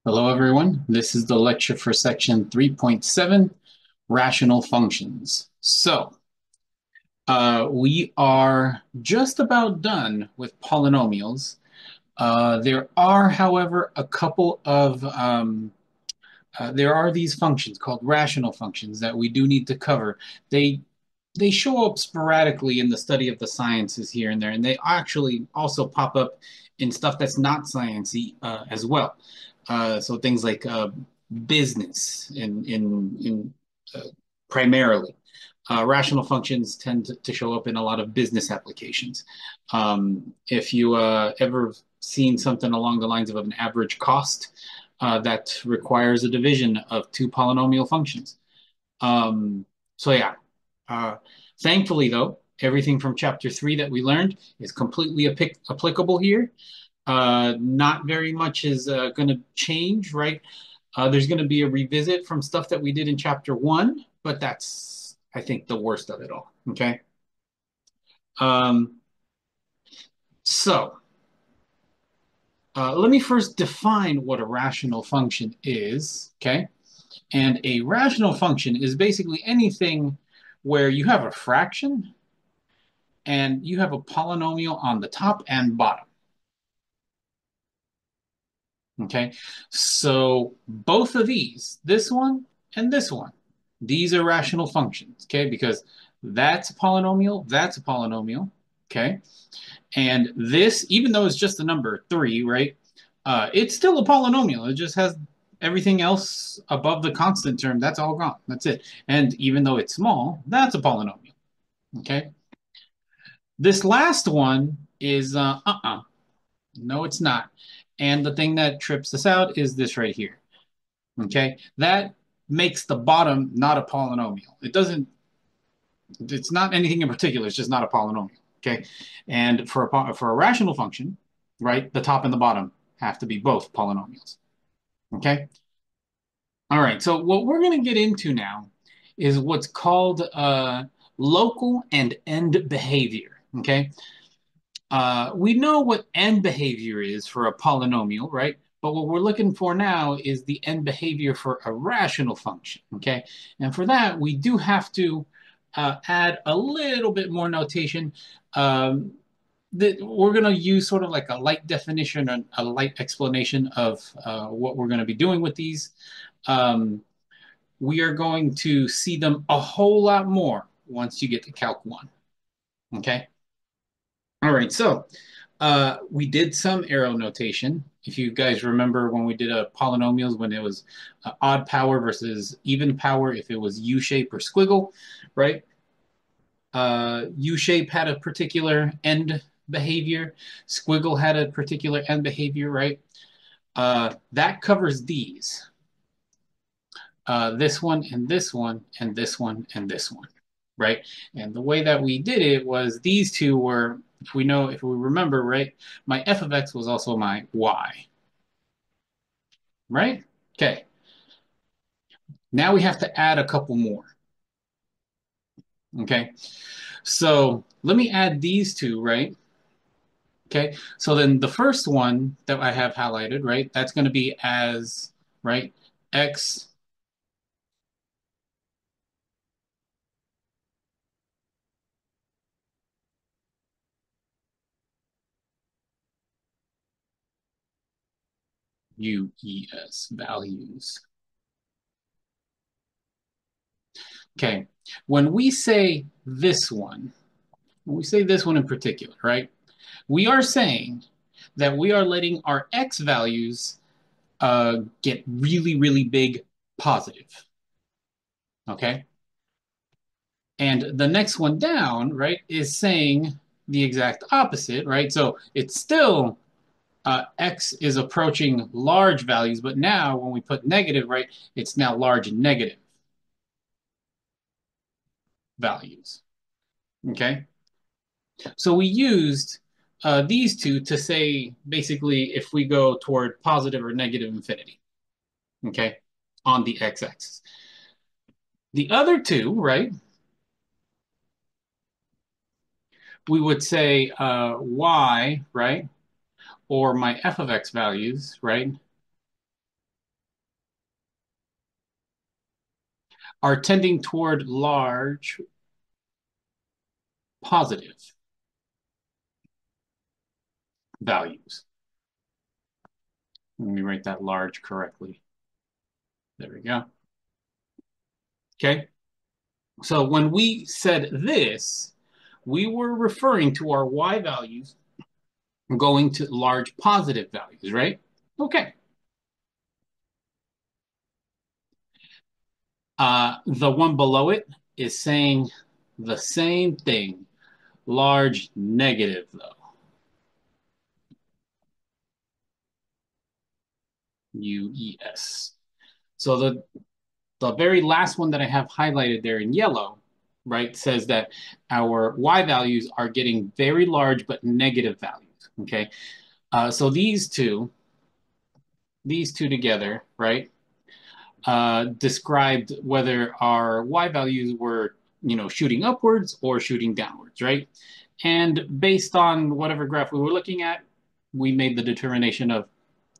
Hello, everyone. This is the lecture for section 3.7, rational functions. We are just about done with polynomials. There are, however, a couple of, there are these functions called rational functions that we do need to cover. They they show up sporadically in the study of the sciences here and there, and they actually also pop up in stuff that's not sciencey as well. So things like business in primarily. Rational functions tend to show up in a lot of business applications. If you ever seen something along the lines of an average cost that requires a division of two polynomial functions. Um, so yeah, uh, thankfully though, everything from chapter 3 that we learned is completely applicable here. Not very much is going to change, right? There's going to be a revisit from stuff that we did in chapter 1, but that's, I think, the worst of it all. Okay. Um, so let me first define what a rational function is. Okay. And a rational function is basically anything where you have a fraction and you have a polynomial on the top and bottom. Okay, so both of these, this one and this one, these are rational functions. Okay, because that's a polynomial, that's a polynomial. Okay, and this, even though it's just the number three, right? It's still a polynomial. It just has everything else above the constant term. That's all gone. That's it. And even though it's small, that's a polynomial. Okay. This last one is no, it's not. And the thing that trips us out is this right here. Okay, that makes the bottom not a polynomial. It doesn't. It's not anything in particular. It's just not a polynomial. Okay, and for a rational function, right, the top and the bottom have to be both polynomials. Okay. All right. So what we're going to get into now is what's called local and end behavior. Okay. We know what end behavior is for a polynomial, right? But what we're looking for now is the end behavior for a rational function, okay? And for that, we do have to add a little bit more notation. Um, that we're going to use sort of like a light definition and a light explanation of what we're going to be doing with these. Um, we are going to see them a whole lot more once you get to Calc 1, okay? All right, so we did some arrow notation. If you guys remember when we did polynomials, when it was odd power versus even power, if it was U-shape or squiggle, right? U-shape had a particular end behavior. Squiggle had a particular end behavior, right? That covers these. This one and this one and this one and this one, right? And the way that we did it was these two were, if we remember, right, my f of x was also my y, right? Okay, now we have to add a couple more, okay? So let me add these two, right? Okay, so then the first one that I have highlighted, right, that's going to be as, right, x u e s values. Okay, when we say this one, when we say this one in particular, right, we are saying that we are letting our x values get really, really big positive. Okay. And the next one down, right, is saying the exact opposite, right? So it's still x is approaching large values, but now when we put negative, right, it's now large and negative values. Okay. So we used these two to say basically if we go toward positive or negative infinity, okay, on the x-axis. The other two, right, we would say y, right, or my f of x values, right, are tending toward large positive values. Let me write that large correctly. There we go. Okay. So when we said this, we were referring to our y values going to large positive values, right? Okay. The one below it is saying the same thing, large negative, though. UES. So the very last one that I have highlighted there in yellow, right, says that our y values are getting very large but negative values. Okay. So these two together, right, described whether our y values were, shooting upwards or shooting downwards, right? And based on whatever graph we were looking at, we made the determination of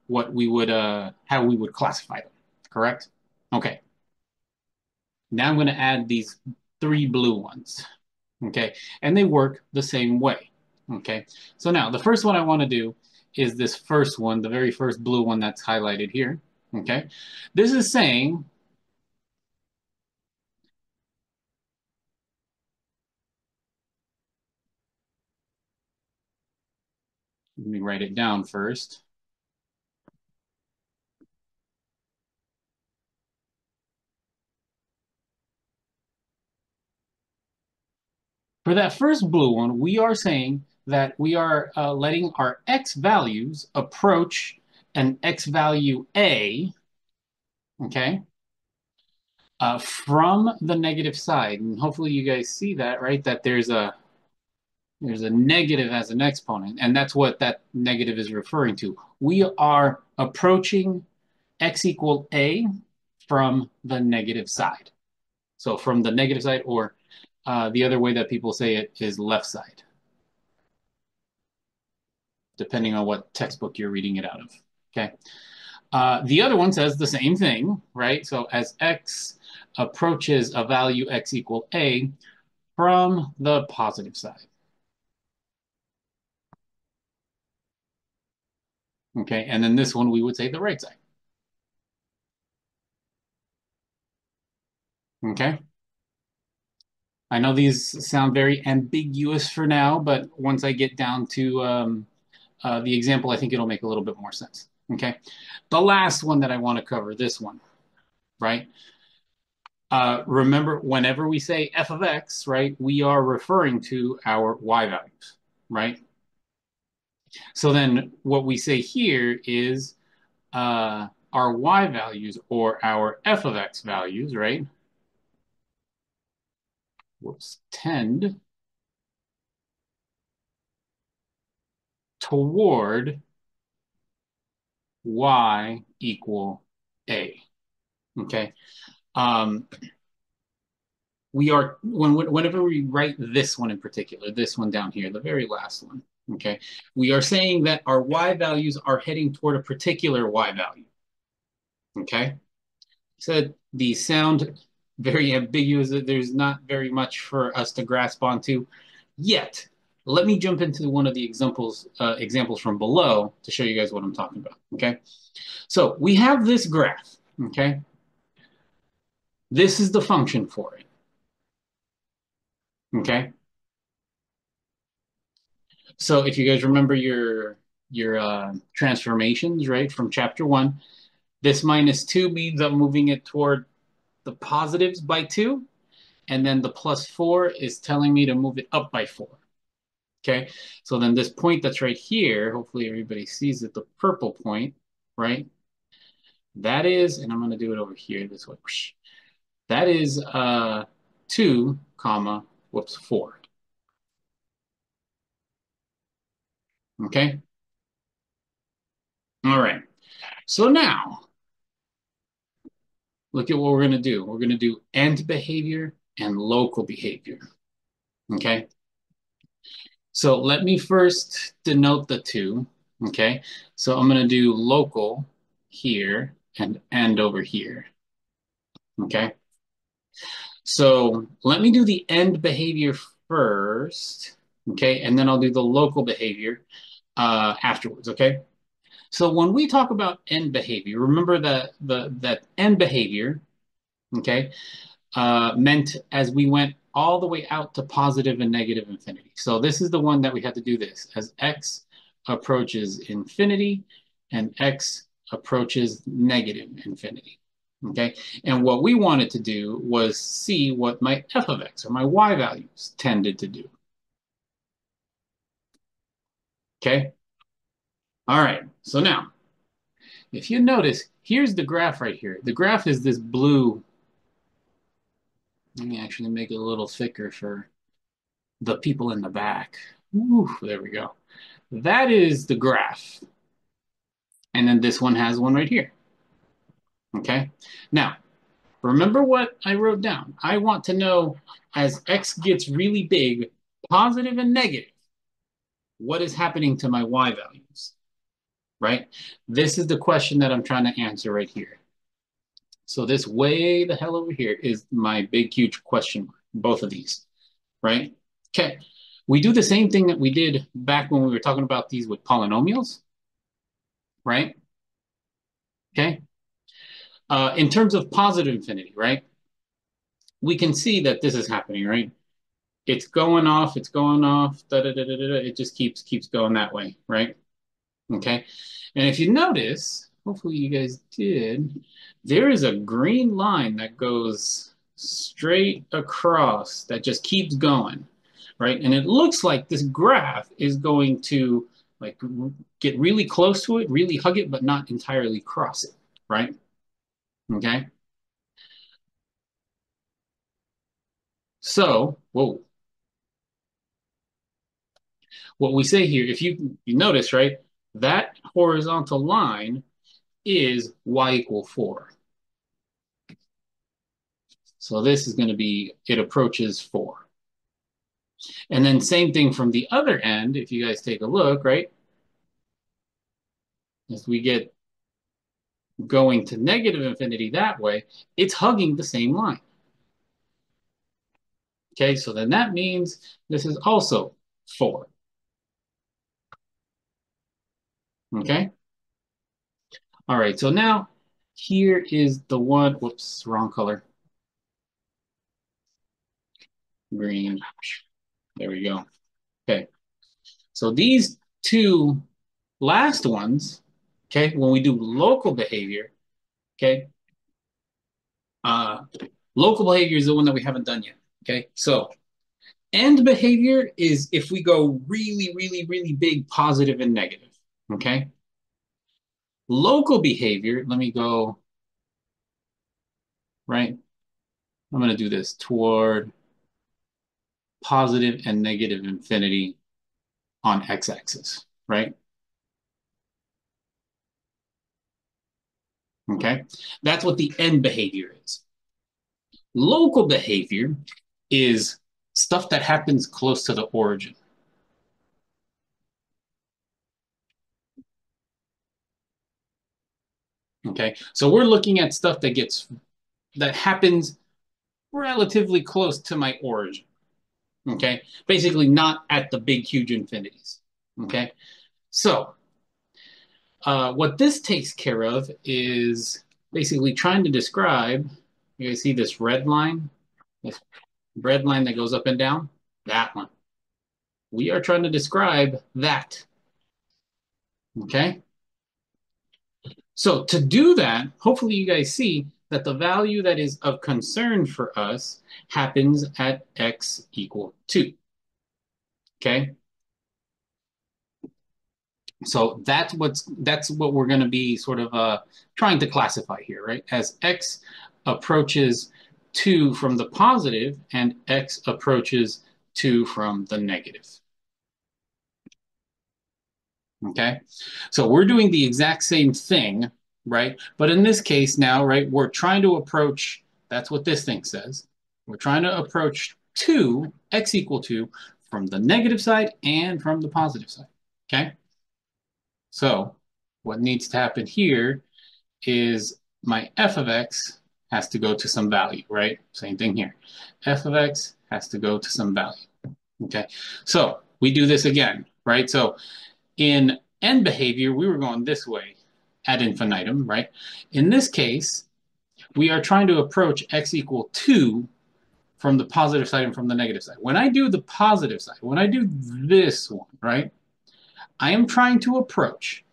what we would, how we would classify them. Correct? Okay. Now I'm going to add these three blue ones. Okay, and they work the same way. Okay, so now the first one I want to do is this first one, the very first blue one that's highlighted here. Okay, this is saying let me write it down first. For that first blue one, we are saying that we are letting our x values approach an x value a, okay, from the negative side. And hopefully you guys see that, right? That there's a negative as an exponent, and that's what that negative is referring to. We are approaching x equal a from the negative side. So from the negative side, or the other way that people say it is left side, depending on what textbook you're reading it out of. Okay. The other one says the same thing, right? So as x approaches a value x equal a from the positive side. Okay, and then this one we would say the right side. Okay. I know these sound very ambiguous for now, but once I get down to the example, I think it'll make a little bit more sense. Okay. The last one that I want to cover, this one, right? Remember, whenever we say f of x, right, we are referring to our y values, right? So then what we say here is our y values or our f of x values, right? Whoops, tend toward y equal a. Okay. Um, we are whenever we write this one in particular, this one down here, the very last one. Okay, we are saying that our y values are heading toward a particular y value. Okay, so these sound very ambiguous. There's not very much for us to grasp onto yet. Let me jump into one of the examples from below to show you guys what I'm talking about. Okay, so we have this graph. Okay, this is the function for it. Okay. So if you guys remember your transformations, right, from chapter one, this -2 means I'm moving it toward the positives by 2, and then the +4 is telling me to move it up by 4. Okay, so then this point that's right here, hopefully everybody sees it, the purple point, right? That is, and I'm going to do it over here this way. That is 2, comma, whoops, 4. Okay. All right. So now look at what we're going to do. We're going to do end behavior and local behavior. Okay. So let me first denote the two. Okay. So I'm going to do local here and end over here. Okay. So let me do the end behavior first, okay? And then I'll do the local behavior afterwards, okay? So when we talk about end behavior, remember that that end behavior, okay, meant as we went all the way out to positive and negative infinity. So this is the one that we had to do this as x approaches infinity and x approaches negative infinity. Okay, and what we wanted to do was see what my f of x or my y values tended to do. Okay, all right, so now if you notice, here's the graph right here. The graph is this blue. Let me actually make it a little thicker for the people in the back. Ooh, there we go. That is the graph. And then this one has one right here. Okay. Now, remember what I wrote down. I want to know as x gets really big, positive and negative, what is happening to my y values, right? This is the question that I'm trying to answer right here. So this way the hell over here is my big, huge question mark, both of these, right? Okay. We do the same thing that we did back when we were talking about these with polynomials, right? Okay. In terms of positive infinity, right? We can see that this is happening, right? It's going off, da, da, da, da, da, it just keeps going that way, right? Okay. And if you notice, hopefully you guys did, there is a green line that goes straight across that just keeps going, right? And it looks like this graph is going to like get really close to it, really hug it, but not entirely cross it, right? Okay. So, whoa, what we say here, if you notice, right, that horizontal line is y equal 4. So this is going to be, it approaches 4. And then same thing from the other end, if you guys take a look, right, as we get going to negative infinity that way, it's hugging the same line. Okay, so then that means this is also 4. Okay, all right, so now here is the one, whoops, wrong color, green. There we go. Okay, so these two last ones, okay, when we do local behavior, okay, uh, local behavior is the one that we haven't done yet. Okay, so end behavior is if we go really, really, really big positive and negative. Okay, local behavior, let me go right. I'm going to do this toward positive and negative infinity on x-axis, right? Okay, that's what the end behavior is. Local behavior is stuff that happens close to the origin. Okay, so we're looking at stuff that happens relatively close to my origin. Okay, basically not at the big, huge infinities. Okay, so what this takes care of is basically trying to describe. You guys see this red line that goes up and down? That one. We are trying to describe that. Okay, so to do that, hopefully you guys see that the value that is of concern for us happens at x equal 2. Okay, so that's what we're going to be sort of trying to classify here, right? As x approaches 2 from the positive and x approaches 2 from the negative. Okay, so we're doing the exact same thing, right? But in this case now, right, we're trying to approach, that's what this thing says. We're trying to approach 2, x equal 2, from the negative side and from the positive side. Okay, so what needs to happen here is my f of x has to go to some value, right? Same thing here. F of x has to go to some value. Okay, so we do this again, right? So in end behavior, we were going this way ad infinitum, right? In this case, we are trying to approach x equal 2 from the positive side and from the negative side. When I do the positive side, when I do this one, right, I am trying to approach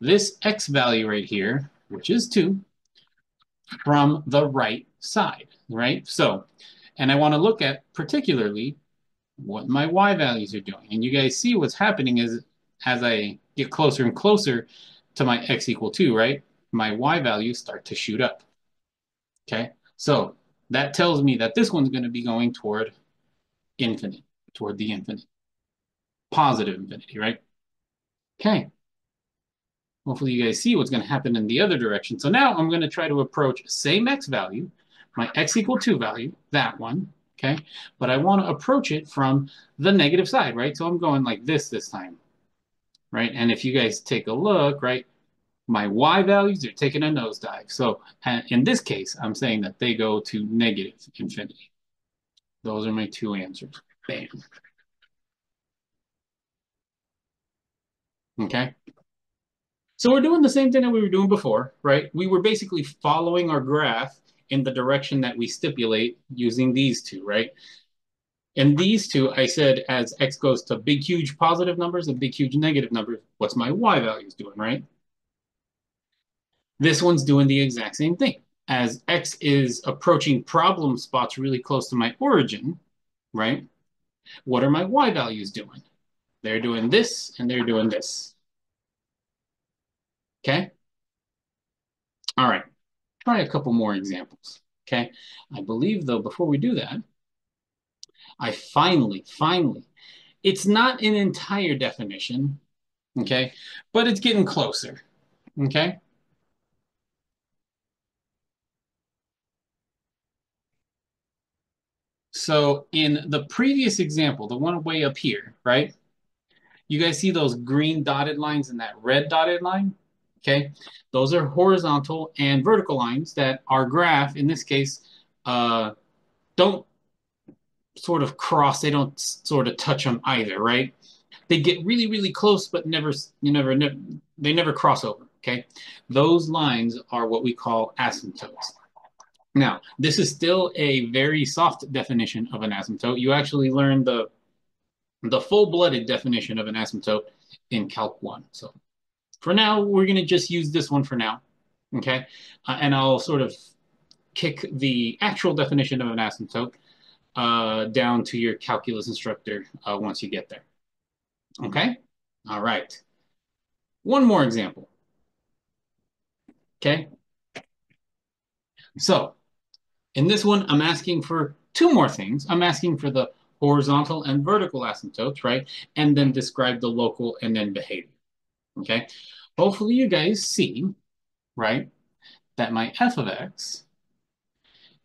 this x value right here, which is 2, from the right side, right? So, and I want to look at particularly what my y values are doing. And you guys see what's happening is as I get closer and closer to my x equal 2, right, my y values start to shoot up. Okay, so that tells me that this one's going to be going toward infinite, toward the infinite, positive infinity, right? Okay, hopefully you guys see what's going to happen in the other direction. So now I'm going to try to approach same x value, my x equal 2 value, that one, okay? But I want to approach it from the negative side, right? So I'm going like this time, right? And if you guys take a look, right, my y values are taking a nosedive. So in this case, I'm saying that they go to negative infinity. Those are my two answers. Bam. Okay. So we're doing the same thing that we were doing before, right? We were basically following our graph in the direction that we stipulate using these two, right? And these two, I said, as x goes to big, huge positive numbers and big, huge negative numbers, what's my y values doing, right? This one's doing the exact same thing. As x is approaching problem spots really close to my origin, right? What are my y values doing? They're doing this and they're doing this. Okay? All right. Try a couple more examples. Okay? I believe, though, before we do that, I finally, it's not an entire definition, okay? But it's getting closer, okay? So in the previous example, the one way up here, right? You guys see those green dotted lines and that red dotted line? Okay, those are horizontal and vertical lines that our graph, in this case, don't sort of cross. They don't sort of touch them either, right? They get really, really close, but they never cross over. Okay, those lines are what we call asymptotes. Now, this is still a very soft definition of an asymptote. You actually learn the full-blooded definition of an asymptote in Calc 1. So for now, we're going to just use this one for now, okay? And I'll sort of kick the actual definition of an asymptote down to your calculus instructor once you get there, okay? All right. One more example, okay? So in this one, I'm asking for two more things. I'm asking for the horizontal and vertical asymptotes, right? And then describe the local and then behavior, okay? Hopefully you guys see, right, that my f of x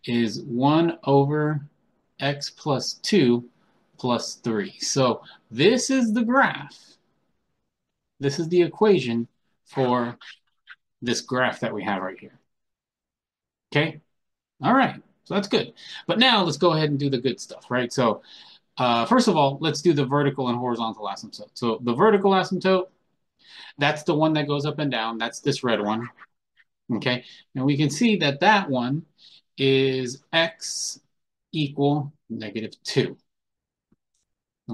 is 1 over x plus 2 plus 3. So this is the graph. This is the equation for this graph that we have right here. Okay? All right. So that's good. But now let's go ahead and do the good stuff, right? So first of all, let's do the vertical and horizontal asymptote. So the vertical asymptote, that's the one that goes up and down. That's this red one. Okay? And we can see that that one is x equal negative 2.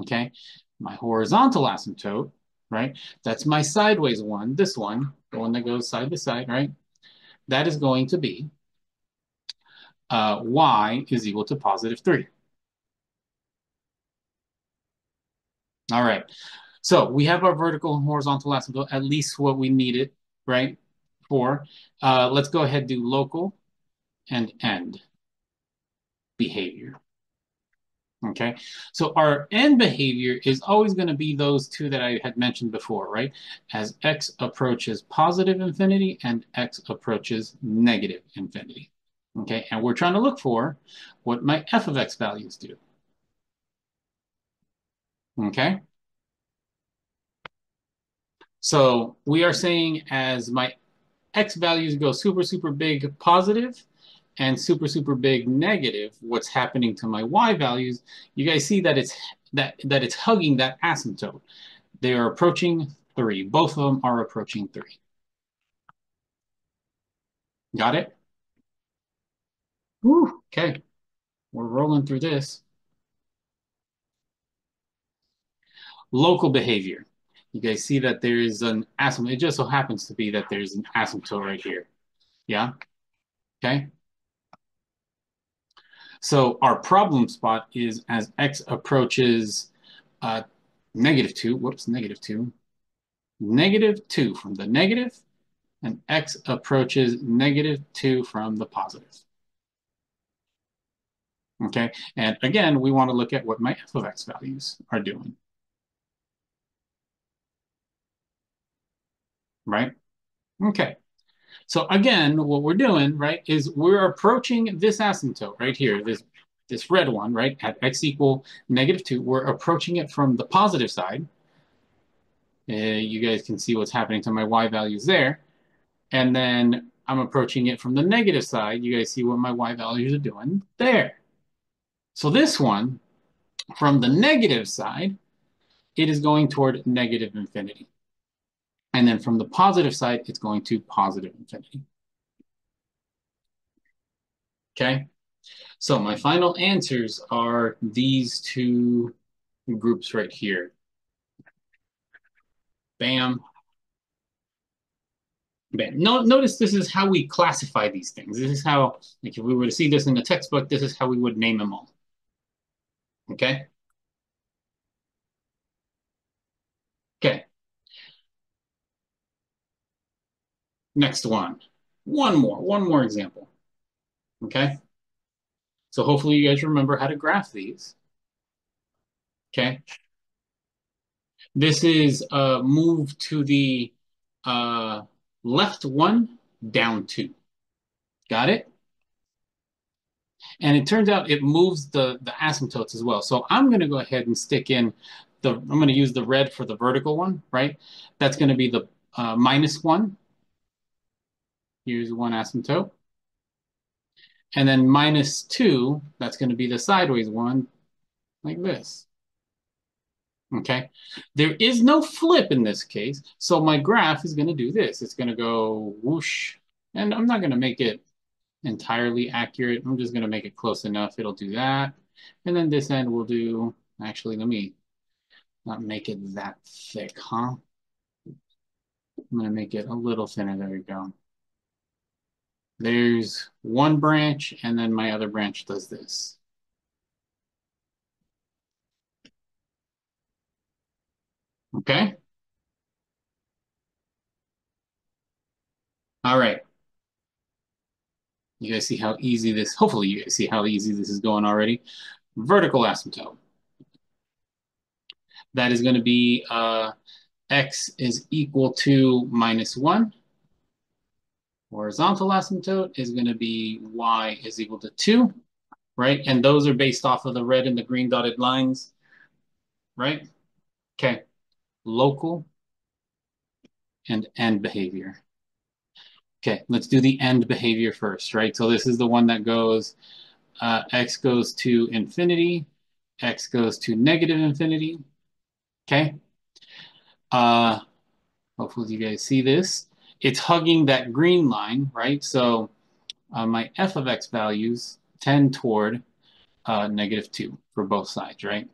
Okay? My horizontal asymptote, right? That's my sideways one, this one, the one that goes side to side, right? That is going to be y is equal to positive 3. All right. So we have our vertical and horizontal asymptote, at least what we needed, right? For. Let's go ahead and do local and end behavior. Okay, so our end behavior is always going to be those two that I had mentioned before, right? As x approaches positive infinity and x approaches negative infinity. Okay, and we're trying to look for what my f of x values do. Okay, so we are saying as my x values go super, super big positive, and super, super big negative, what's happening to my y values, you guys see that it's hugging that asymptote. They are approaching 3. Both of them are approaching 3. Got it? Whew, okay, we're rolling through this. Local behavior. You guys see that there is an asymptote. It just so happens to be that there's an asymptote right here. Yeah? Okay? So our problem spot is as x approaches -2. Whoops, -2. -2 from the negative, and x approaches -2 from the positive. Okay? And again, we want to look at what my f of x values are doing. Right? Okay. So again, what we're doing, right, is we're approaching this asymptote right here, this red one, right, at x equal -2. We're approaching it from the positive side. You guys can see what's happening to my y values there. And then I'm approaching it from the negative side. You guys see what my y values are doing there. So this one, from the negative side, it is going toward negative infinity. And then from the positive side, it's going to positive infinity. Okay? So my final answers are these two groups right here. Bam. Bam. Notice this is how we classify these things. This is how, like if we were to see this in the textbook, this is how we would name them all. Okay? Okay. Next one. One more example. Okay? So hopefully you guys remember how to graph these. Okay? This is move to the uh, left 1, down 2. Got it? And it turns out it moves the asymptotes as well. So I'm going to go ahead and stick in I'm going to use the red for the vertical one, right? That's going to be the -1. Here's one asymptote. And then -2, that's going to be the sideways one, like this. Okay? There is no flip in this case, so my graph is going to do this. It's going to go whoosh. And I'm not going to make it entirely accurate. I'm just going to make it close enough. It'll do that. And then this end will do, actually, let me not make it that thick, huh? I'm going to make it a little thinner. There we go. There's one branch, and then my other branch does this. Okay? All right. You guys see how easy this, hopefully you guys see how easy this is going already. Vertical asymptote. That is going to be x is equal to -1. Horizontal asymptote is going to be y is equal to 2, right? And those are based off of the red and the green dotted lines, right? Okay. Local and end behavior. Okay, let's do the end behavior first, right? So this is the one that goes, x goes to infinity, x goes to negative infinity, okay? Hopefully you guys see this. It's hugging that green line, right? So my f of x values tend toward -2 for both sides, right?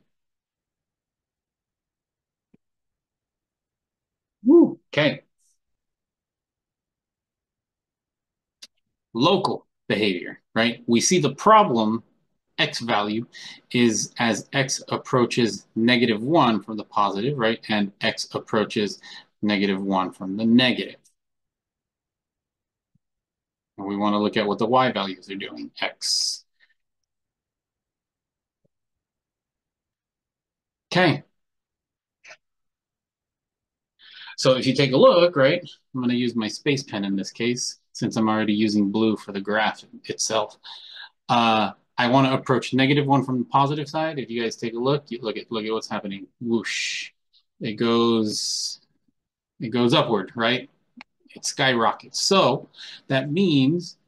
Woo. Okay. Local behavior, right? We see the problem x value is as x approaches -1 from the positive, right? And x approaches -1 from the negative. And we want to look at what the y values are doing, x. Okay. So if you take a look, right, I'm going to use my space pen in this case, since I'm already using blue for the graph itself. I want to approach -1 from the positive side. If you guys take a look, you look at what's happening. Whoosh. It goes upward, right? It skyrockets. So that means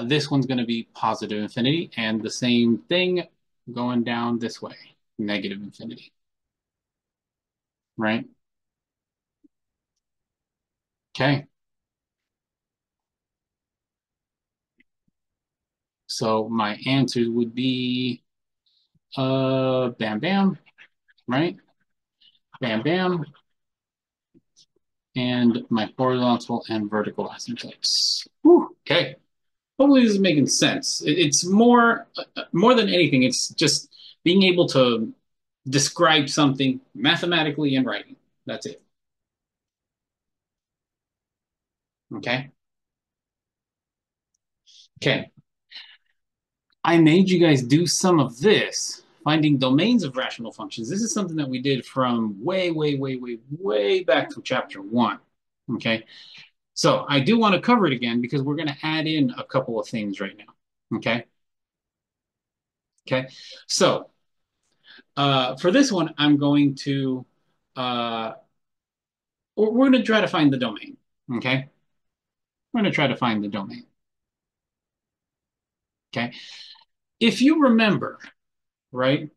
This one's going to be positive infinity, and the same thing going down this way, negative infinity, right? Okay, so my answers would be bam bam, right? Bam bam, and my horizontal and vertical asymptotes. Whew, okay, hopefully this is making sense. It's more than anything, it's just being able to describe something mathematically in writing. That's it. Okay. Okay. I made you guys do some of this, finding domains of rational functions. This is something that we did from way back from chapter one. Okay. So I do want to cover it again because we're going to add in a couple of things right now. Okay. Okay. So for this one, I'm going to, uh, we're going to try to find the domain. Okay. We're going to try to find the domain. Okay. If you remember, right,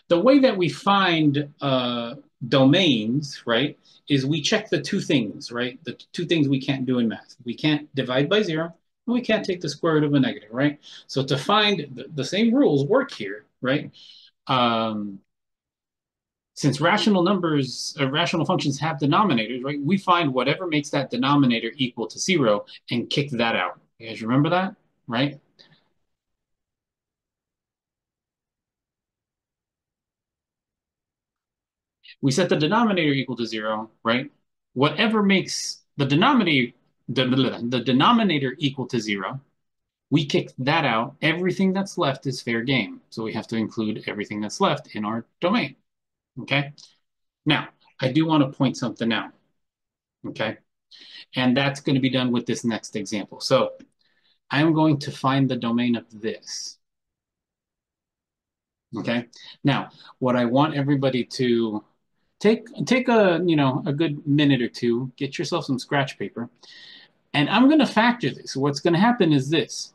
the way that we find domains, right, is we check the two things, right? The two things we can't do in math. We can't divide by zero, and we can't take the square root of a negative, right? So to find the same rules work here, right? Um, since rational numbers, rational functions have denominators, right? We find whatever makes that denominator equal to zero and kick that out. You guys remember that, right? We set the denominator equal to zero, right? Whatever makes the denominator equal to zero, we kick that out. Everything that's left is fair game. So we have to include everything that's left in our domain. Okay. Now, I do want to point something out. Okay. And that's going to be done with this next example. So I'm going to find the domain of this. Okay. Now, what I want everybody to take a good minute or two, get yourself some scratch paper, and I'm going to factor this. So what's going to happen is this.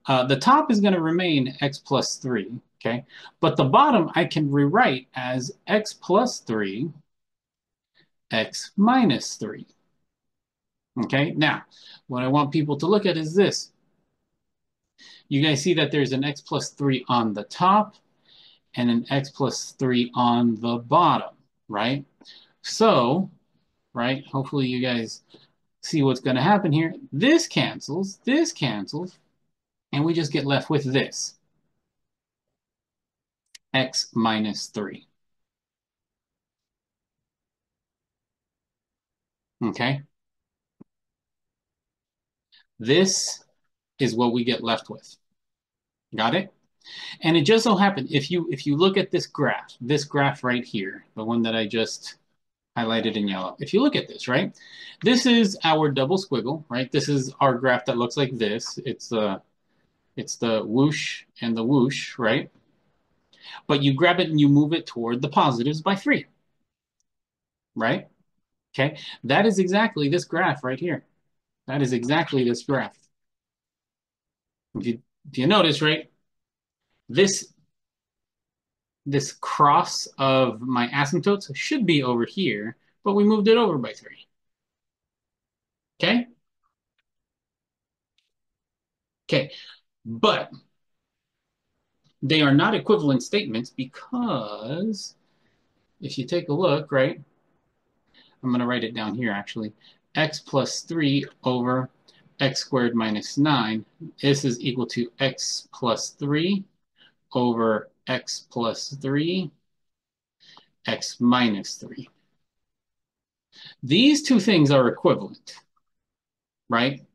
The top is going to remain x plus 3, okay? But the bottom I can rewrite as x plus 3, x minus 3, okay? Now, what I want people to look at is this. You guys see that there's an x plus 3 on the top and an x plus 3 on the bottom, right? So, right, hopefully you guys see what's going to happen here. This cancels, and we just get left with this, x minus 3. Okay? This is what we get left with. Got it? And it just so happened, if you look at this graph right here, the one that I just highlighted in yellow, if you look at this, right? This is our double squiggle, right? This is our graph that looks like this. It's the whoosh and the whoosh, right? But you grab it and you move it toward the positives by 3, right? Okay, that is exactly this graph right here. That is exactly this graph. If you notice, right, this this cross of my asymptotes should be over here, but we moved it over by 3. Okay? Okay, but they are not equivalent statements because if you take a look, right, I'm going to write it down here actually. X plus 3 over x squared minus 9. This is equal to x plus 3 over x plus 3, x minus 3. These two things are equivalent, right?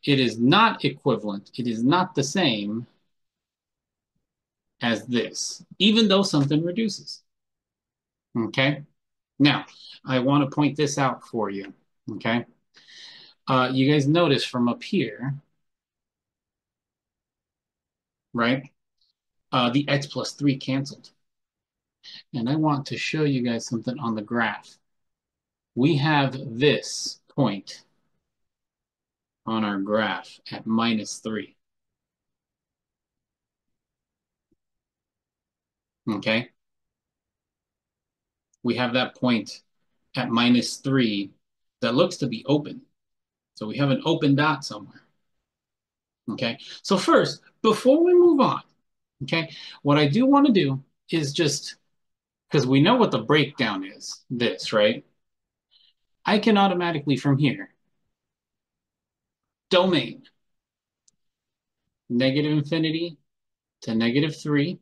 It is not equivalent. It is not the same as this, even though something reduces. Okay? Now, I want to point this out for you. Okay? You guys notice from up here, right? The x plus 3 canceled. And I want to show you guys something on the graph. We have this point on our graph at -3. Okay? We have that point at -3 that looks to be open. So we have an open dot somewhere. Okay? So first, before we move on, okay, what I do want to do is just, because we know what the breakdown is, this, right? I can automatically from here, domain, -infinity to -3,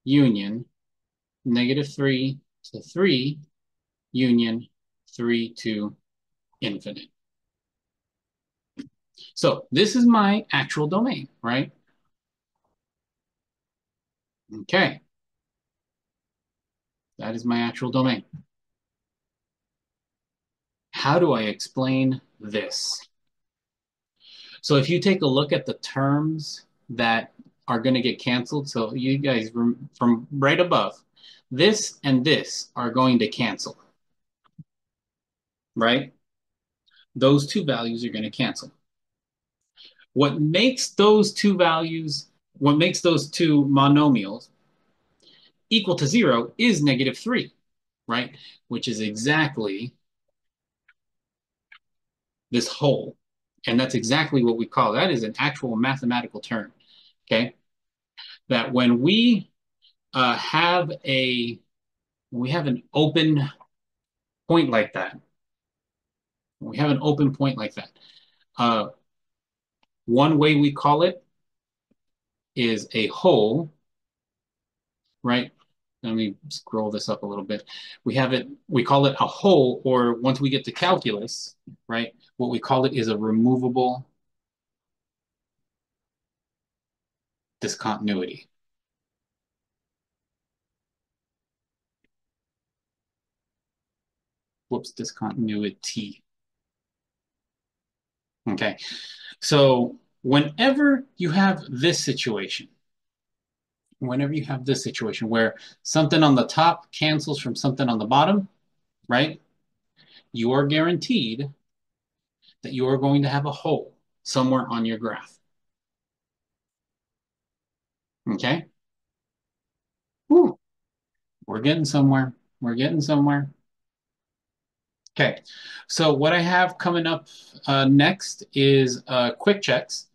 union, -3 to 3, union, 3 to infinite. So this is my actual domain, right? Okay. That is my actual domain. How do I explain this? So if you take a look at the terms that are going to get canceled, so you guys from right above, this and this are going to cancel, right? Those two values are going to cancel. What makes those two values, what makes those two monomials equal to 0 is -3, right? Which is exactly this whole. And that's exactly what we call that is an actual mathematical term, okay? That when we have an open point like that, uh, one way we call it is a hole, right? Let me scroll this up a little bit. We call it a hole, or once we get to calculus, right? What we call it is a removable discontinuity. Whoops, discontinuity. Okay, so whenever you have this situation, where something on the top cancels from something on the bottom, right? You are guaranteed that you are going to have a hole somewhere on your graph. Okay? Whew, we're getting somewhere. We're getting somewhere. Okay, so what I have coming up next is quick checks.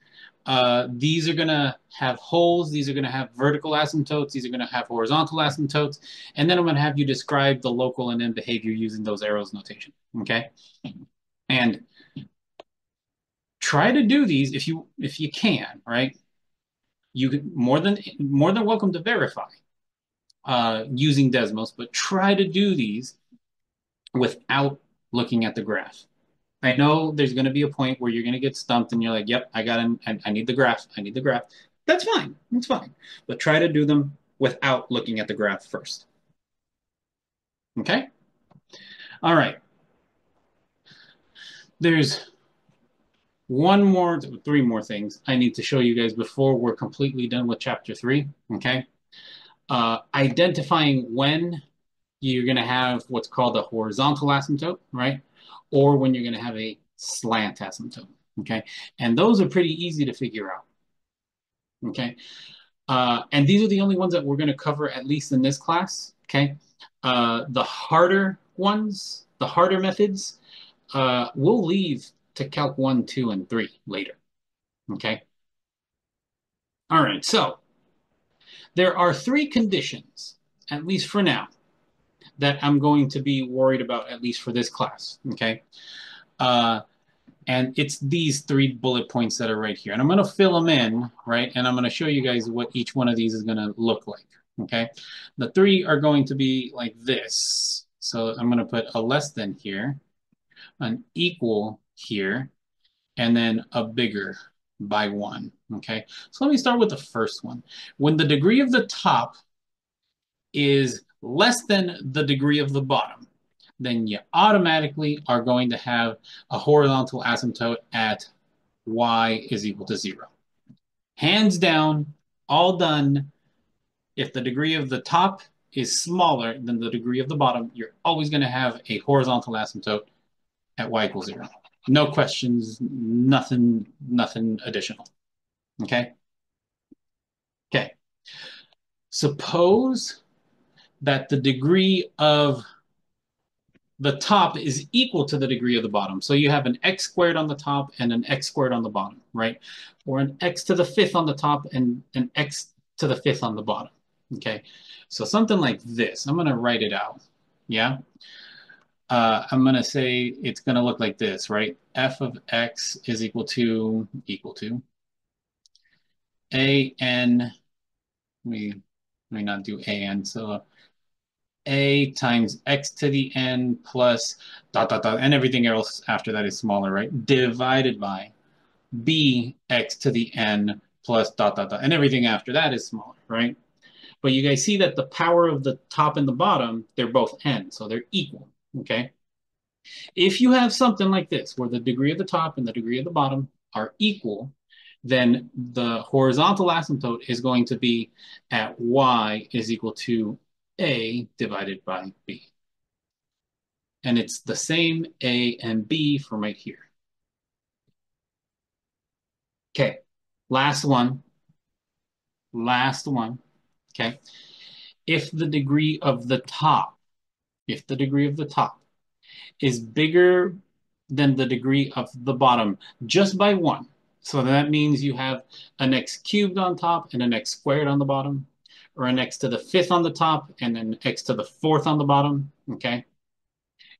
These are going to have holes. These are going to have vertical asymptotes. These are going to have horizontal asymptotes. And then I'm going to have you describe the local and end behavior using those arrows notation. Okay? And try to do these if you can, right? You more than welcome to verify using Desmos, but try to do these without looking at the graph. I know there's going to be a point where you're going to get stumped and you're like, yep, I need the graph. I need the graph. That's fine. That's fine. But try to do them without looking at the graph first. Okay? All right. There's three more things I need to show you guys before we're completely done with chapter 3. Okay? Identifying when you're going to have what's called a horizontal asymptote, right? Or when you're going to have a slant asymptote, okay? And those are pretty easy to figure out, okay? And these are the only ones that we're going to cover, at least in this class, okay? The harder ones, the harder methods, we'll leave to Calc 1, 2, and 3 later, okay? All right, so there are 3 conditions, at least for now, that I'm going to be worried about, at least for this class, okay? And it's these 3 bullet points that are right here. And I'm going to fill them in, right? And I'm going to show you guys what each one of these is going to look like, okay? The 3 are going to be like this. So I'm going to put a less than here, an equal here, and then a bigger by 1, okay? So let me start with the first one. When the degree of the top is less than the degree of the bottom, then you automatically are going to have a horizontal asymptote at y is equal to 0. Hands down, all done. If the degree of the top is smaller than the degree of the bottom, you're always going to have a horizontal asymptote at y equals 0. No questions, nothing additional. Okay? Okay. Suppose that the degree of the top is equal to the degree of the bottom. So you have an x squared on the top and an x squared on the bottom, right? Or an x to the fifth on the top and an x to the fifth on the bottom. Okay. So something like this. I'm going to write it out. Yeah. I'm going to say it's going to look like this, right? F of x is equal to a n. Let me not do a n. So a times x to the n plus dot dot dot, and everything else after that is smaller, right? Divided by b x to the n plus dot dot dot, and everything after that is smaller, right? But you guys see that the power of the top and the bottom, they're both n, so they're equal, okay? If you have something like this, where the degree of the top and the degree of the bottom are equal, then the horizontal asymptote is going to be at y is equal to a divided by b. And it's the same a and b from right here. Okay, last one. Last one. Okay. If the degree of the top, if the degree of the top is bigger than the degree of the bottom just by one, so that means you have an x cubed on top and an x squared on the bottom, or an x to the fifth on the top and an x to the fourth on the bottom, okay?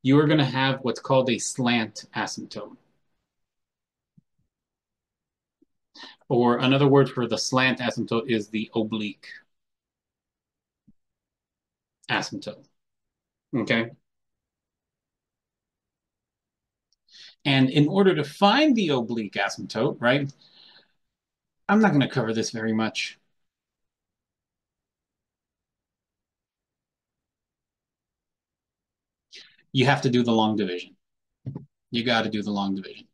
You are going to have what's called a slant asymptote. Or another word for the slant asymptote is the oblique asymptote, okay? And in order to find the oblique asymptote, right, I'm not going to cover this very much. You have to do the long division. You got to do the long division.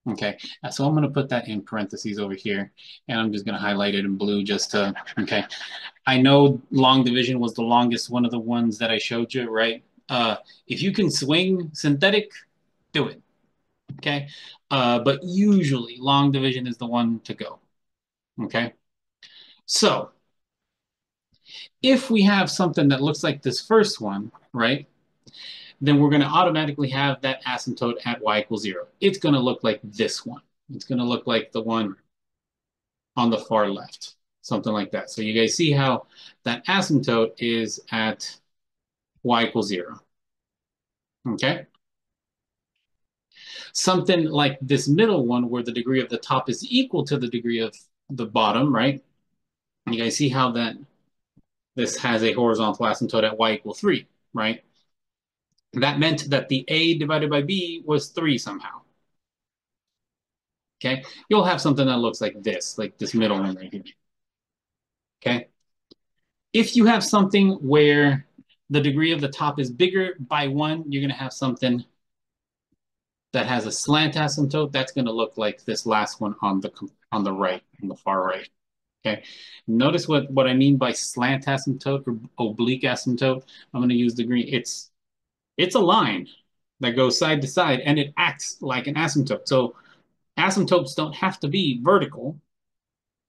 Okay, so I'm going to put that in parentheses over here, and I'm just going to highlight it in blue just to, okay. I know long division was the longest one of the ones that I showed you, right? If you can swing synthetic, do it, okay? But usually long division is the one to go, okay? So if we have something that looks like this first one, right, then we're going to automatically have that asymptote at y equals 0. It's going to look like this one. It's going to look like the one on the far left, something like that. So you guys see how that asymptote is at y equals 0. Okay? Something like this middle one where the degree of the top is equal to the degree of the bottom, right? You guys see how that this has a horizontal asymptote at y equals 3, right? That meant that the a divided by b was 3 somehow. Okay? You'll have something that looks like this middle one right here. Okay? If you have something where the degree of the top is bigger by 1, you're going to have something that has a slant asymptote. That's going to look like this last one on the right, on the far right. Okay. Notice what I mean by slant asymptote or oblique asymptote. I'm going to use the green. It's a line that goes side to side, and it acts like an asymptote. So asymptotes don't have to be vertical,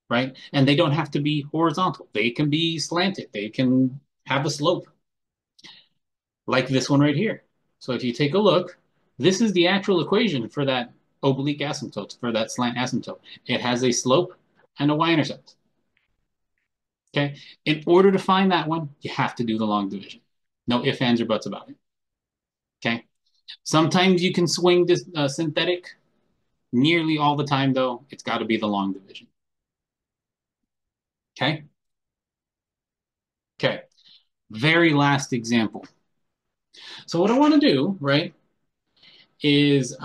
right? And they don't have to be horizontal. They can be slanted. They can have a slope, like this one right here. So if you take a look, this is the actual equation for that oblique asymptote, for that slant asymptote. It has a slope and a y-intercept. Okay. In order to find that one, you have to do the long division. No ifs, ands, or buts about it. Okay. Sometimes you can swing this synthetic. Nearly all the time, though, it's got to be the long division. Okay. Okay. Very last example. So what I want to do, right, is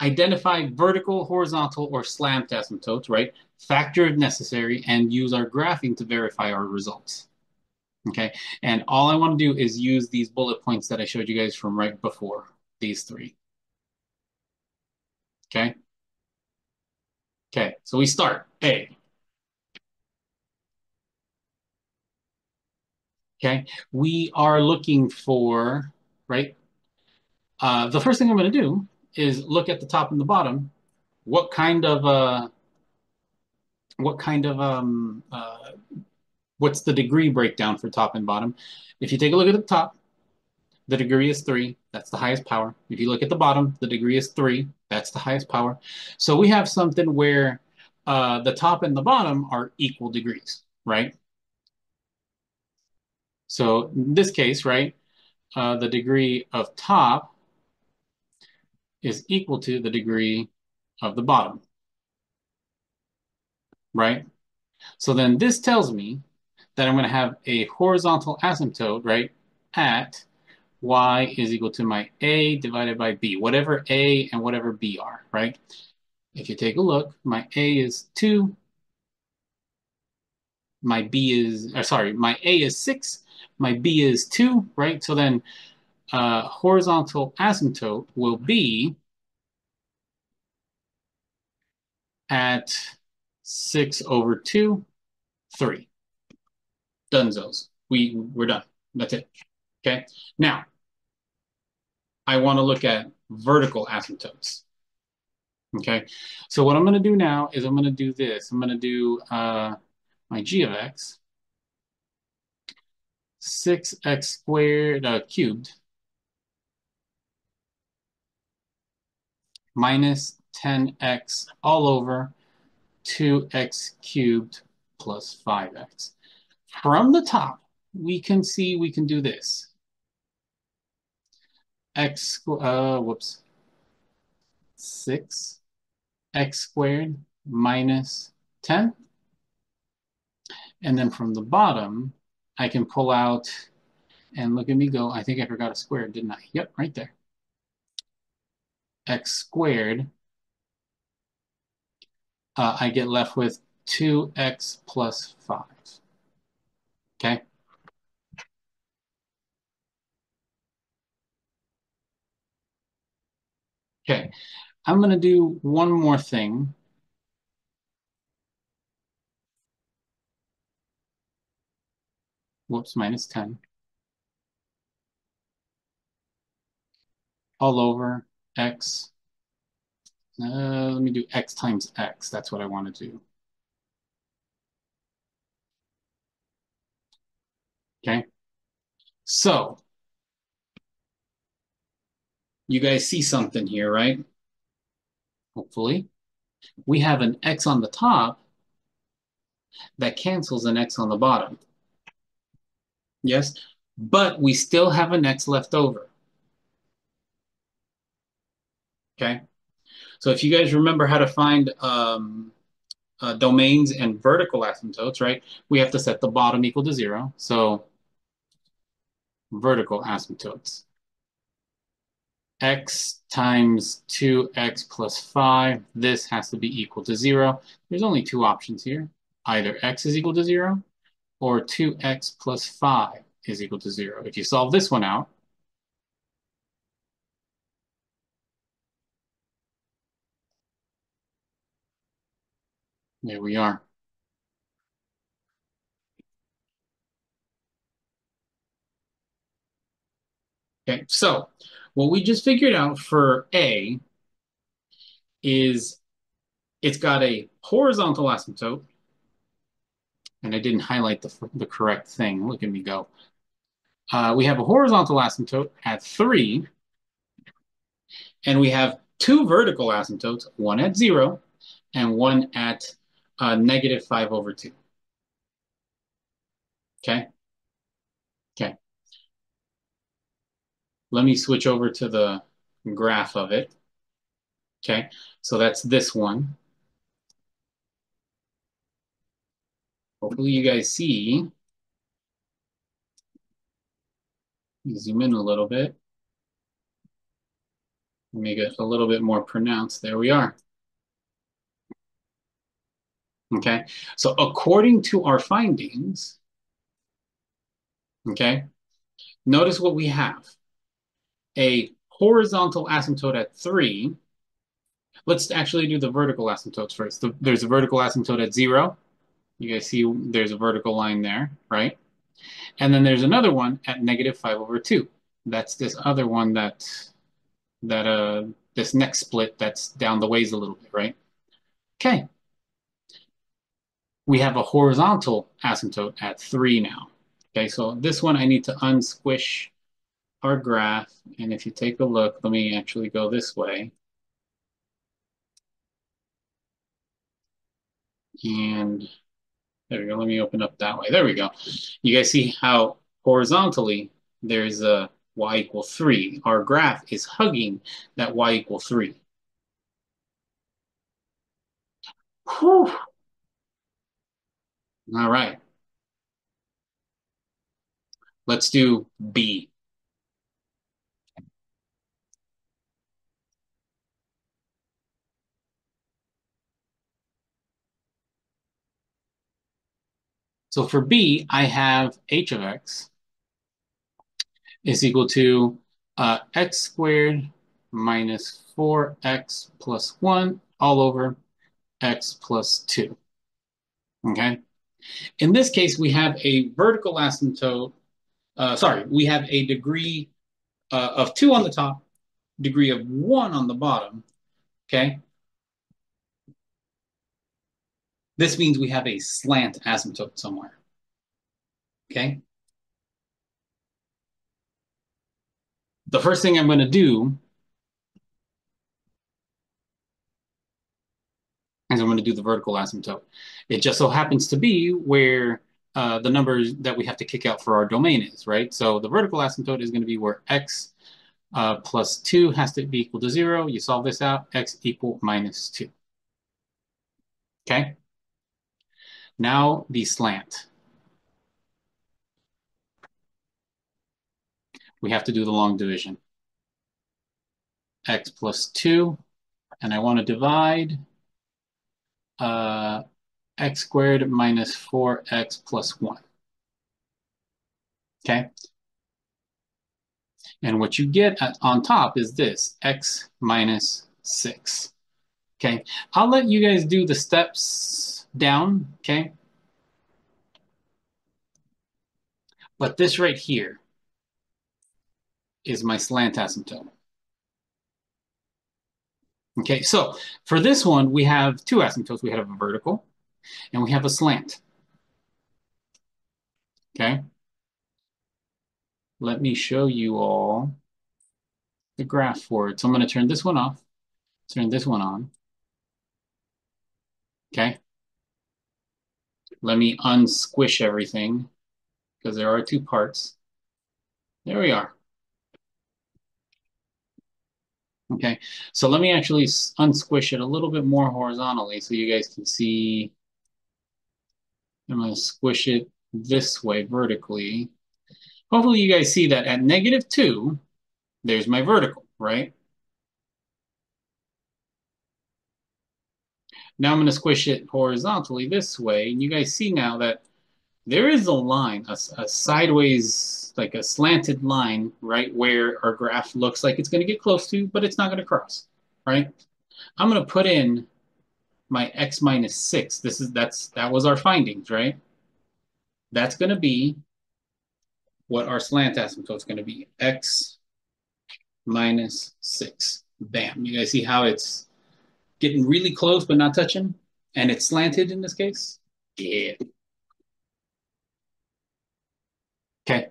identify vertical, horizontal, or slant asymptotes, right? Factor if necessary, and use our graphing to verify our results. Okay, and all I want to do is use these bullet points that I showed you guys from right before, these three. Okay, okay, so we start A. Okay, we are looking for, right, The first thing I'm going to do is look at the top and the bottom. What kind of what kind of what's the degree breakdown for top and bottom? If you take a look at the top, the degree is 3. That's the highest power. If you look at the bottom, the degree is 3. That's the highest power. So we have something where the top and the bottom are equal degrees, right? So in this case, right, the degree of top is equal to the degree of the bottom, right? So then this tells me that I'm going to have a horizontal asymptote, right, at y is equal to my a divided by b, whatever a and whatever b are, right? If you take a look, my a is 2, my b is, sorry, my a is 6, my b is 2, right? So then horizontal asymptote will be at 6 over 2, 3. Dunzos. We're done. That's it. Okay. Now, I want to look at vertical asymptotes. Okay. So what I'm going to do now is I'm going to do this. I'm going to do my g of x, 6x squared cubed minus 10x all over 2x cubed plus 5x. From the top, we can see we can do this. Whoops, 6x squared minus 10. And then from the bottom, I can pull out, and look at me go. I think I forgot a square, didn't I? Yep, right there. X squared. I get left with 2x plus 5. Okay? Okay. I'm going to do one more thing. Whoops, minus 10. All over x. Let me do x times x. That's what I want to do. Okay? So, you guys see something here, right? Hopefully. We have an x on the top that cancels an x on the bottom. Yes? But we still have an x left over. Okay? So if you guys remember how to find domains and vertical asymptotes, right? We have to set the bottom equal to 0. So vertical asymptotes. X times 2x plus 5. This has to be equal to 0. There's only two options here. Either x is equal to 0 or 2x plus 5 is equal to 0. If you solve this one out, there we are. Okay, so what we just figured out for A is it's got a horizontal asymptote, and I didn't highlight the correct thing. Look at me go. We have a horizontal asymptote at 3, and we have two vertical asymptotes, one at 0 and one at negative 5 over 2. Okay? Okay. Let me switch over to the graph of it. Okay? So that's this one. Hopefully you guys see. Zoom in a little bit. Make it a little bit more pronounced. There we are. Okay, so according to our findings, okay, notice what we have. A horizontal asymptote at 3. Let's actually do the vertical asymptotes first. There's a vertical asymptote at 0. You guys see there's a vertical line there, right? And then there's another one at negative 5 over 2. That's this other one that that this next split that's down the ways a little bit, right? Okay, we have a horizontal asymptote at 3 now. Okay, so this one I need to unsquish our graph, and if you take a look, let me actually go this way. And there we go. Let me open up that way. There we go. You guys see how horizontally there's a y equal 3. Our graph is hugging that y equal 3. Whew. All right. Let's do B. So for B, I have h of x is equal to x squared minus 4x plus 1 all over x plus 2. Okay? In this case, we have a vertical asymptote. We have a degree of 2 on the top, degree of 1 on the bottom. Okay? This means we have a slant asymptote somewhere. Okay? The first thing I'm going to do is I'm going to do the vertical asymptote. It just so happens to be where the numbers that we have to kick out for our domain is, right? So the vertical asymptote is going to be where x plus 2 has to be equal to 0. You solve this out, x equal minus 2. Okay? Now the slant. We have to do the long division. X plus 2, and I want to divide uh, x squared minus 4x plus 1. Okay? And what you get on top is this, x minus 6. Okay? I'll let you guys do the steps down, okay? But this right here is my slant asymptote. Okay, so for this one, we have two asymptotes. We have a vertical and we have a slant. Okay? Let me show you all the graph for it. So I'm going to turn this one off, turn this one on. Okay? Let me unsquish everything because there are two parts. There we are. Okay, so let me actually unsquish it a little bit more horizontally so you guys can see. I'm going to squish it this way vertically. Hopefully you guys see that at -2, there's my vertical, right? Now I'm going to squish it horizontally this way, and you guys see now that there is a line, a sideways, like a slanted line, right, where our graph looks like it's going to get close to, but it's not going to cross, right? I'm going to put in my x minus 6. That was our findings, right? That's going to be what our slant asymptote is going to be, x minus 6. Bam. You guys see how it's getting really close but not touching? And it's slanted in this case? Yeah. Okay.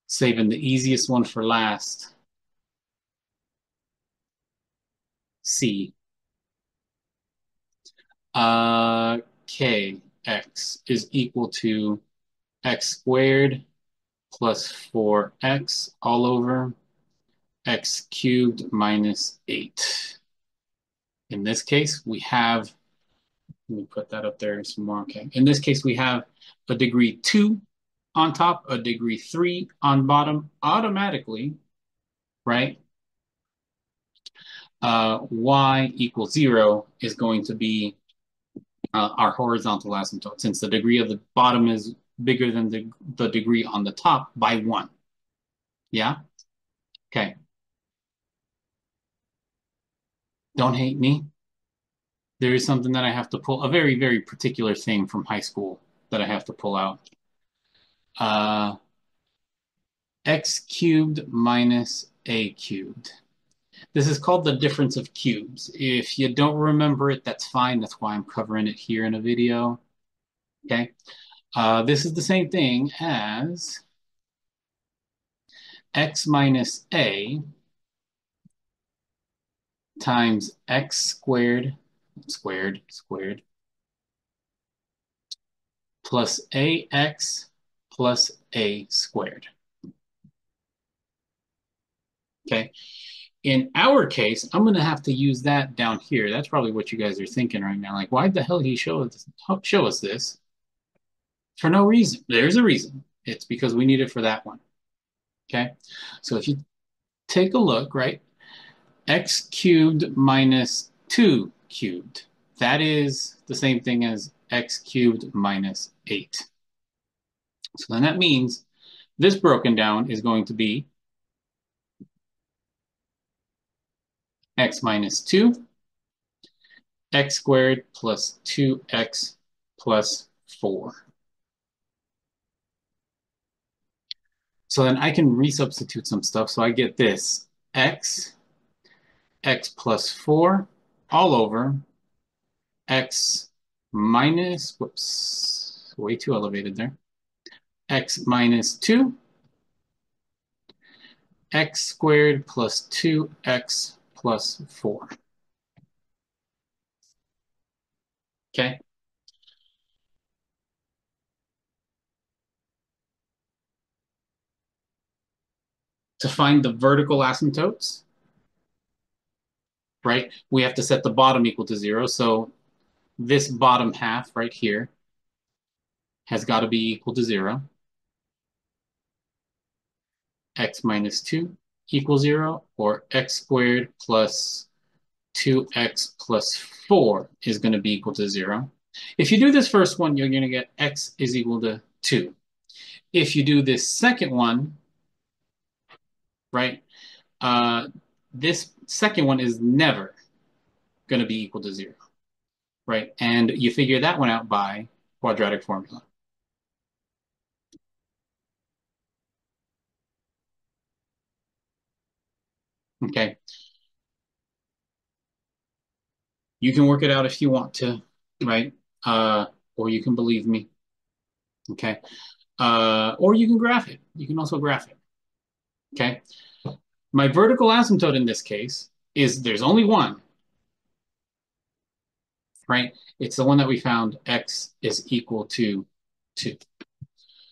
Saving the easiest one for last. C. Kx is equal to x squared plus 4x all over x cubed minus 8. In this case, we have, let me put that up there some more. Okay. In this case, we have a degree 2 on top, a degree 3 on bottom automatically, right? Y equals 0 is going to be our horizontal asymptote, since the degree of the bottom is bigger than the degree on the top by 1. Yeah? Okay. Don't hate me. There is something that I have to pull, a very, very particular thing from high school that I have to pull out. x cubed minus a cubed. This is called the difference of cubes. If you don't remember it, that's fine. That's why I'm covering it here in a video. Okay. This is the same thing as x minus a times x squared plus ax plus a squared. Okay. In our case, I'm going to have to use that down here. That's probably what you guys are thinking right now. Like, why the hell did he show us this? For no reason. There's a reason. It's because we need it for that one. Okay. So if you take a look, right? X cubed minus 2 cubed. That is the same thing as x cubed minus 8. So then that means this broken down is going to be x minus 2, x squared plus 2x plus 4. So then I can resubstitute some stuff. So I get this x plus 4 all over x minus, whoops, way too elevated there, x minus 2, x squared plus 2x plus 4. Okay. To find the vertical asymptotes, right, we have to set the bottom equal to 0. So this bottom half right here has got to be equal to 0. X minus 2 equals 0, or x squared plus 2x plus 4 is going to be equal to 0. If you do this first one, you're going to get x is equal to 2. If you do this second one, right, this second one is never going to be equal to 0, right? And you figure that one out by quadratic formula. Okay. You can work it out if you want to, right? Or you can believe me. Okay. Or you can graph it. You can also graph it. Okay. My vertical asymptote in this case is there's only one, right? It's the one that we found, x is equal to 2.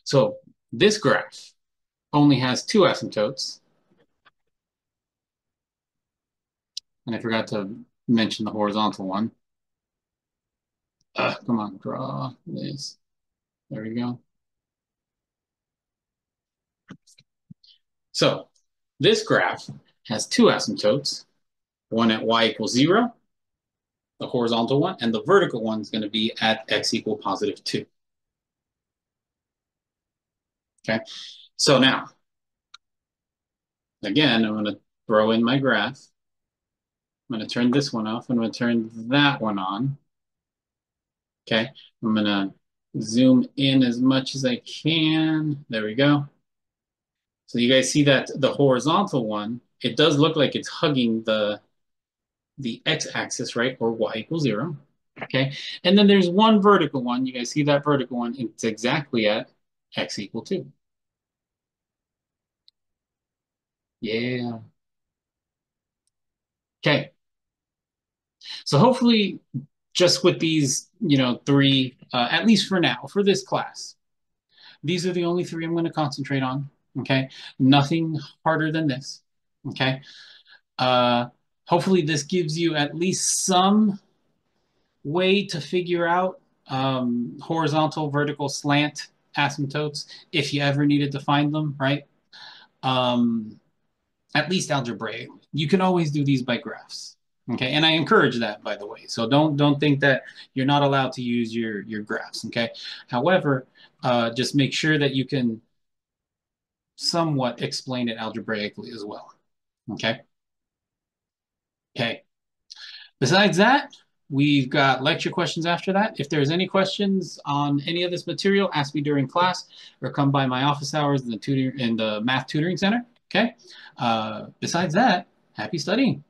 So this graph only has two asymptotes. And I forgot to mention the horizontal one. Come on, draw this. There we go. So this graph has two asymptotes, one at y equals 0, the horizontal one, and the vertical one is going to be at x equal positive 2. Okay, so now, again, I'm going to throw in my graph. I'm going to turn this one off. I'm going to turn that one on. Okay, I'm going to zoom in as much as I can. There we go. So you guys see that the horizontal one, it does look like it's hugging the x-axis, right? Or y equals 0. Okay, and then there's one vertical one. You guys see that vertical one? It's exactly at x equal 2. Yeah. Okay. So hopefully, just with these, three, at least for now, for this class, these are the only three I'm going to concentrate on. Okay. Nothing harder than this. Okay. Hopefully, this gives you at least some way to figure out horizontal, vertical, slant asymptotes if you ever needed to find them, right? At least algebraic. You can always do these by graphs. Okay, and I encourage that, by the way. So don't think that you're not allowed to use your graphs. Okay, however, just make sure that you can somewhat explain it algebraically as well. Okay. Okay. Besides that, We've got lecture questions after that. If there's any questions on any of this material, ask me during class or come by my office hours in the math tutoring center. Okay. Besides that, happy studying.